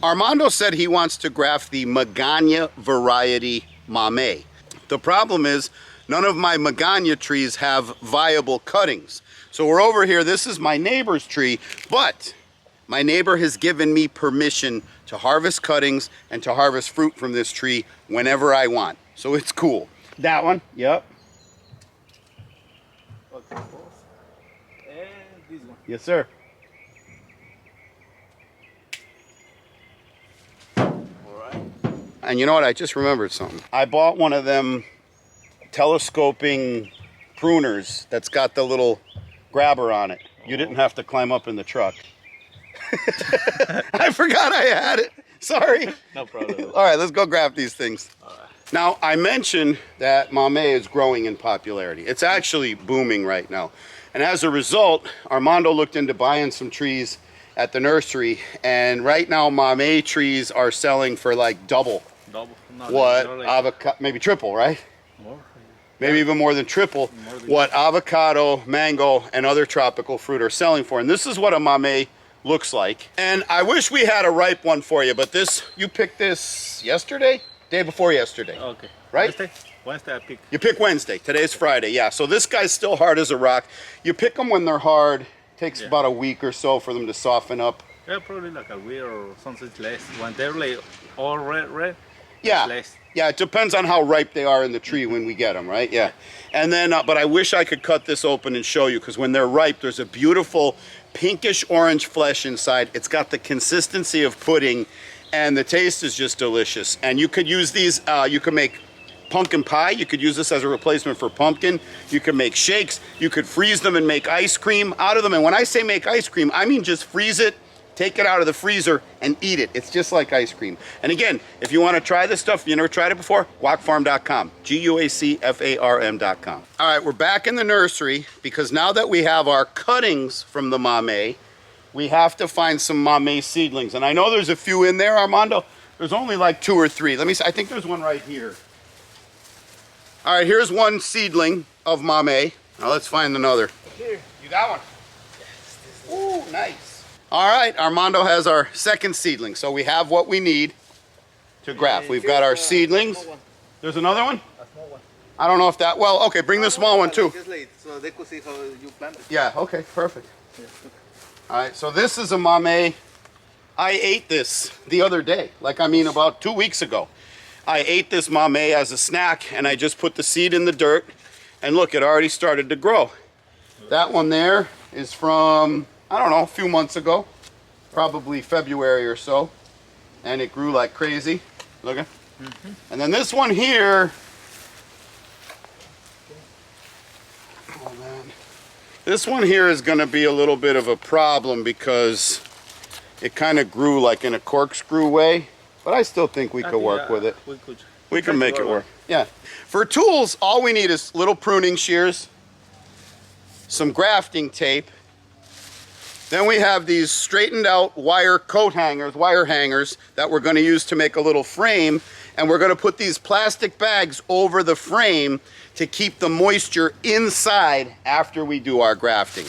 Armando said he wants to graft the Magana variety Mamey. The problem is none of my Magana trees have viable cuttings. So we're over here, this is my neighbor's tree, but my neighbor has given me permission to harvest cuttings and to harvest fruit from this tree whenever I want. So it's cool. That one? Yep. Okay, both. And this one. Yes, sir. And you know what? I just remembered something. I bought one of them telescoping pruners that's got the little grabber on it. You didn't have to climb up in the truck. I forgot I had it. Sorry. No problem. All right, let's go grab these things. All right. Now, I mentioned that Mamey is growing in popularity. It's actually booming right now. And as a result, Armando looked into buying some trees at the nursery. And right now, Mamey trees are selling for like double. What avocado, maybe triple, right? More. Maybe even more than triple what avocado, mango, and other tropical fruit are selling for. And this is what a Mamey looks like. And I wish we had a ripe one for you, but this, you picked this yesterday? Day before yesterday. Okay. Right? Wednesday I pick. You pick Wednesday. Today's Friday, yeah. So this guy's still hard as a rock. You pick them when they're hard. Takes about a week or so for them to soften up. Yeah, probably like a week or something less. When they're like all red. Yeah, less. yeah, it depends on how ripe they are in the tree when we get them, right? Yeah. And then, but I wish I could cut this open and show you, because when they're ripe, there's a beautiful pinkish orange flesh inside. It's got the consistency of pudding, and the taste is just delicious. And you could use these, you could make pumpkin pie. You could use this as a replacement for pumpkin. You could make shakes. You could freeze them and make ice cream out of them. And when I say make ice cream, I mean just freeze it, take it out of the freezer, and eat it. It's just like ice cream. And again, if you want to try this stuff, if you never tried it before, guacfarm.com. GUACFARM.com. All right, we're back in the nursery, because now that we have our cuttings from the Mamey, we have to find some Mamey seedlings. And I know there's a few in there, Armando. There's only like 2 or 3. Let me see. I think there's one right here. All right, here's one seedling of Mamey. Now let's find another. Here. You got one? Yes. Ooh, nice. All right, Armando has our second seedling. So we have what we need to graft. We've got our seedlings. There's another one? A small one. I don't know if that, well, okay, bring the small one too. Just late, so they could see how you plant it. Yeah, okay, perfect. Yeah. All right, so this is a Mamey. I ate this the other day, about 2 weeks ago. I ate this Mamey as a snack, and I just put the seed in the dirt, and look, it already started to grow. That one there is from, I don't know, a few months ago, probably February or so, and it grew like crazy. Look at, and then this one here, oh man, this one here is going to be a little bit of a problem because it kind of grew like in a corkscrew way, but I still think we could work with it. We can make it work. Yeah. For tools, all we need is little pruning shears, some grafting tape. Then we have these straightened out wire hangers that we're going to use to make a little frame. And we're going to put these plastic bags over the frame to keep the moisture inside after we do our grafting.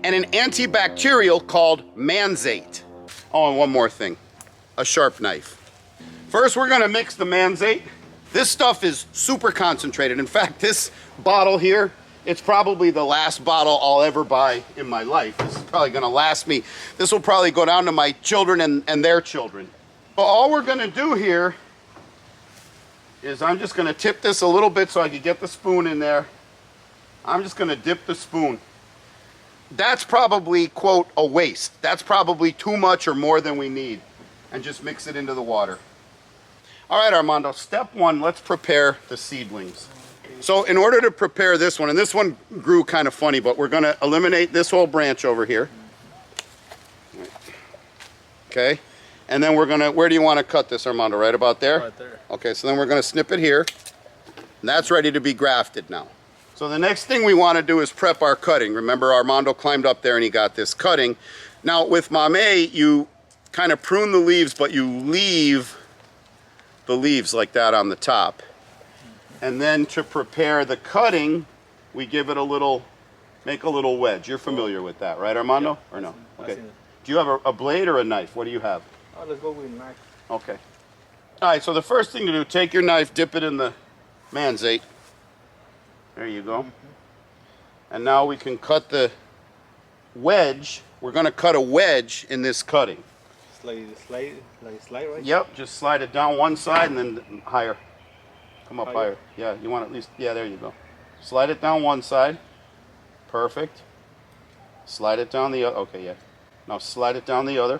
And an antibacterial called manzate. Oh, and one more thing, a sharp knife. First, we're going to mix the manzate. This stuff is super concentrated. In fact, this bottle here, it's probably the last bottle I'll ever buy in my life. This is probably going to last me. This will probably go down to my children and their children. But all we're going to do here is I'm just going to tip this a little bit so I can get the spoon in there. I'm just going to dip the spoon. That's probably, quote, a waste. That's probably too much or more than we need. And just mix it into the water. All right, Armando, step one, let's prepare the seedlings. So in order to prepare this one, and this one grew kind of funny, but we're going to eliminate this whole branch over here. Okay, and then we're going to, where do you want to cut this, Armando? Right about there? Right there. Okay, so then we're going to snip it here. And that's ready to be grafted now. So the next thing we want to do is prep our cutting. Remember, Armando climbed up there and he got this cutting. Now with Mamey, you kind of prune the leaves, but you leave the leaves like that on the top. And then to prepare the cutting, we give it a little, make a little wedge. You're familiar with that, right, Armando? Or no? Okay. Do you have a blade or a knife? What do you have? Oh, let's go with knife. Okay. All right, so the first thing to do, take your knife, dip it in the manzate. There you go. And now we can cut the wedge. We're going to cut a wedge in this cutting. Slide, right? Yep, just slide it down one side and then higher. Come up higher. Yeah, you want at least, yeah, there you go. Slide it down one side. Perfect. Slide it down the other. Okay, yeah. Now slide it down the other.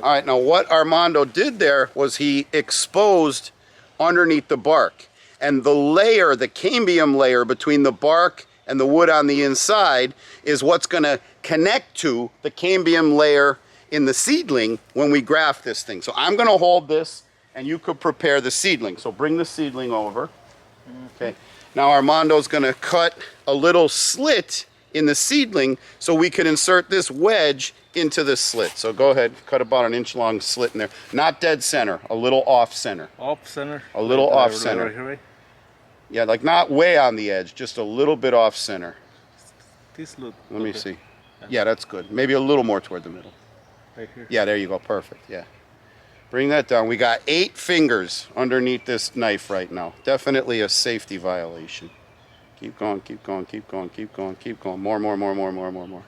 All right, now what Armando did there was he exposed underneath the bark. And the layer, the cambium layer between the bark and the wood on the inside is what's going to connect to the cambium layer in the seedling when we graft this thing. So I'm going to hold this and you could prepare the seedling. So bring the seedling over. Okay. Now Armando's going to cut a little slit in the seedling so we can insert this wedge into the slit. So go ahead, cut about an inch long slit in there. Not dead center, a little off center. Off center? A little off Right center. here. Yeah, like not way on the edge, just a little bit off center. This look. Let me see. Yeah, that's good. Maybe a little more toward the middle. Right here. Yeah, there you go. Perfect. Yeah. Bring that down. We got 8 fingers underneath this knife right now. Definitely a safety violation. Keep going, keep going, keep going, keep going, keep going. More.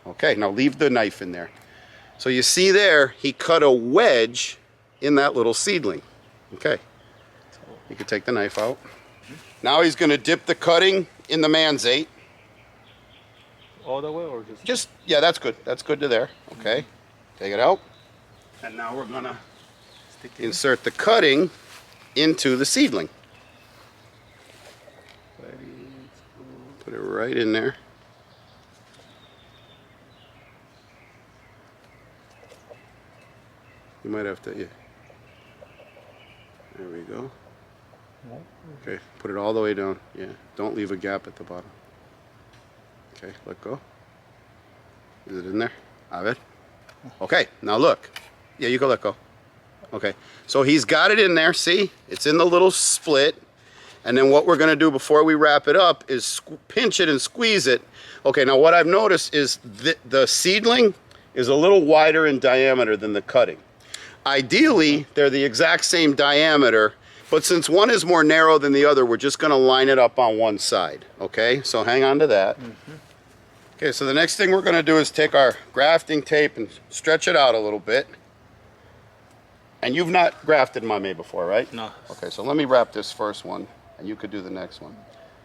Okay, now leave the knife in there. So you see there, he cut a wedge in that little seedling. Okay. You can take the knife out. Now he's going to dip the cutting in the manzate. All the way or just? Yeah, that's good. That's good to there. Okay. Take it out. And now we're going to insert the cutting into the seedling. Put it right in there. You might have to, yeah. There we go. Okay, put it all the way down. Yeah, don't leave a gap at the bottom. Okay, let go. Is it in there? A ver. Okay, now look. Yeah, you can let go. Okay, so he's got it in there, see? It's in the little split. And then what we're going to do before we wrap it up is pinch it and squeeze it. Okay, now what I've noticed is the seedling is a little wider in diameter than the cutting. Ideally, they're the exact same diameter, but since one is more narrow than the other, we're just going to line it up on one side. Okay, so hang on to that. Okay, so the next thing we're going to do is take our grafting tape and stretch it out a little bit. And you've not grafted Mamey before, right? No. Okay, so let me wrap this first one, and you could do the next one.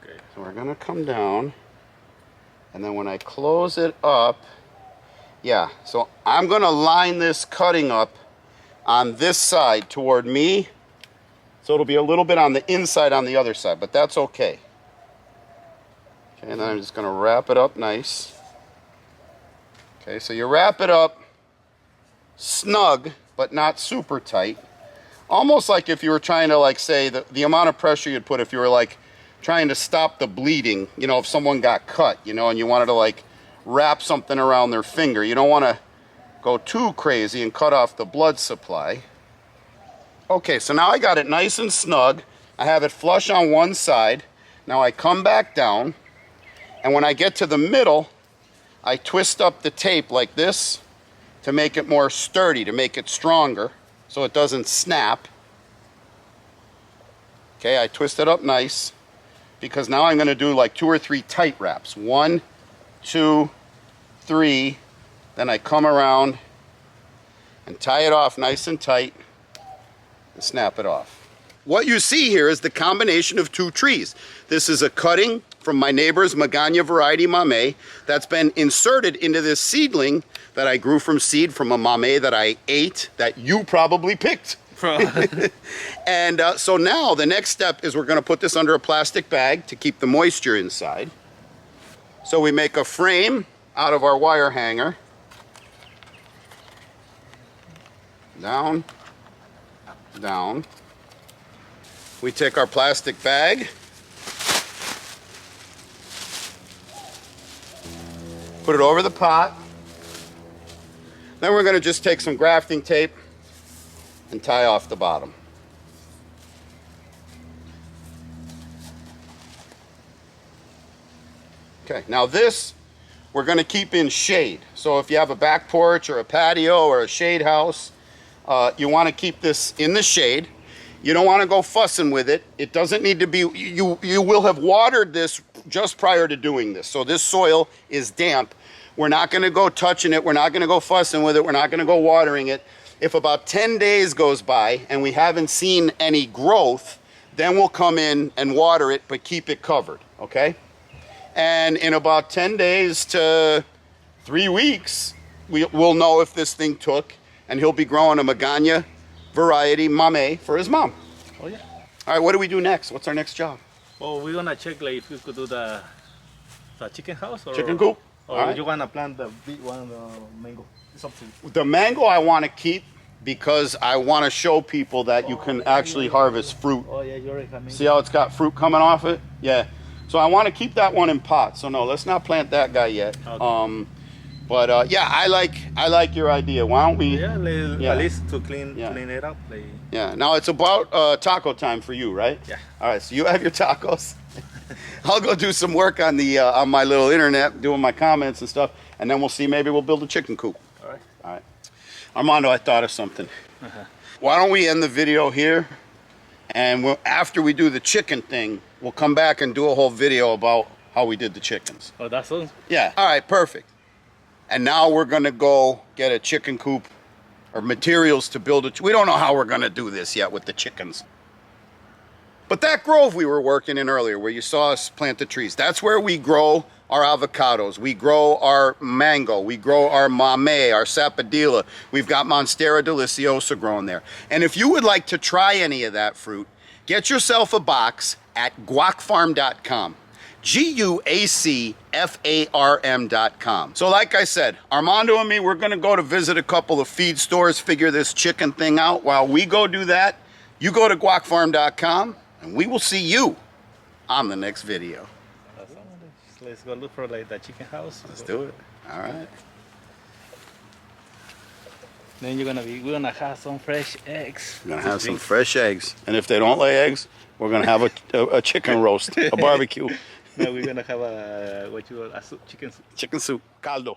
Okay. So we're going to come down, and then when I close it up, yeah, so I'm going to line this cutting up on this side toward me, so it'll be a little bit on the inside on the other side, but that's okay. Okay, and then I'm just going to wrap it up nice. Okay, so you wrap it up snug, but not super tight. Almost like if you were trying to, like, say, the amount of pressure you'd put if you were, like, trying to stop the bleeding, you know, if someone got cut, you know, and you wanted to, like, wrap something around their finger. You don't want to go too crazy and cut off the blood supply. Okay, so now I got it nice and snug. I have it flush on one side. Now I come back down, and when I get to the middle, I twist up the tape like this to make it more sturdy, to make it stronger, so it doesn't snap. Okay, I twist it up nice, because now I'm going to do like 2 or 3 tight wraps. 1, 2, 3, then I come around and tie it off nice and tight and snap it off. What you see here is the combination of 2 trees. This is a cutting from my neighbor's Magana variety Mamey that's been inserted into this seedling that I grew from seed from a Mamey that I ate, that you probably picked. And so now the next step is we're going to put this under a plastic bag to keep the moisture inside. So we make a frame out of our wire hanger. Down, down. We take our plastic bag, put it over the pot. Then we're going to just take some grafting tape and tie off the bottom. Okay, now this we're going to keep in shade. So if you have a back porch or a patio or a shade house, you want to keep this in the shade. You don't want to go fussing with it. It doesn't need to be, you will have watered this just prior to doing this. So this soil is damp. We're not going to go touching it. We're not going to go fussing with it. We're not going to go watering it. If about 10 days goes by and we haven't seen any growth, then we'll come in and water it, but keep it covered, okay? And in about 10 days to 3 weeks, we'll know if this thing took, and he'll be growing a Magana variety Mamey for his mom. Oh yeah. All right, what do we do next? What's our next job? Well, we're gonna check like if we could do the chicken house or Chicken coop? Or All right. you wanna plant the big one, the mango? It's up to you. The mango I want to keep because I want to show people that you can actually harvest fruit. Oh yeah, you already have mango. See how it's got fruit coming off it? Yeah. So I want to keep that one in pot. So no, let's not plant that guy yet. Okay. But yeah, I like your idea. Why don't we? Yeah, Yeah. at least to clean Yeah. clean it up. Like, Yeah. Now it's about taco time for you, right? yeah. All right. So you have your tacos. I'll go do some work on the on my little internet, doing my comments and stuff, and then we'll see. Maybe we'll build a chicken coop. All right. All right. Armando, I thought of something. Why don't we end the video here? And after we do the chicken thing, we'll come back and do a whole video about how we did the chickens. Oh, that's all. Yeah. All right. Perfect. And now we're going to go get a chicken coop or materials to build it. We don't know how we're going to do this yet with the chickens. But that grove we were working in earlier, where you saw us plant the trees, that's where we grow our avocados. We grow our mango. We grow our mamey, our sapodilla. We've got Monstera deliciosa growing there. And if you would like to try any of that fruit, get yourself a box at guacfarm.com. GUACFARM.com. So like I said, Armando and me, we're going to go to visit a couple of feed stores, figure this chicken thing out. While we go do that, you go to guacfarm.com, and we will see you on the next video. That's all. Let's go look for like the chicken house. Let's do it. All right. Then we're gonna have some fresh eggs. We're going to have some fresh eggs. And if they don't lay eggs, we're going to have a chicken roast, a barbecue. No, we're gonna have chicken soup. Chicken soup, caldo.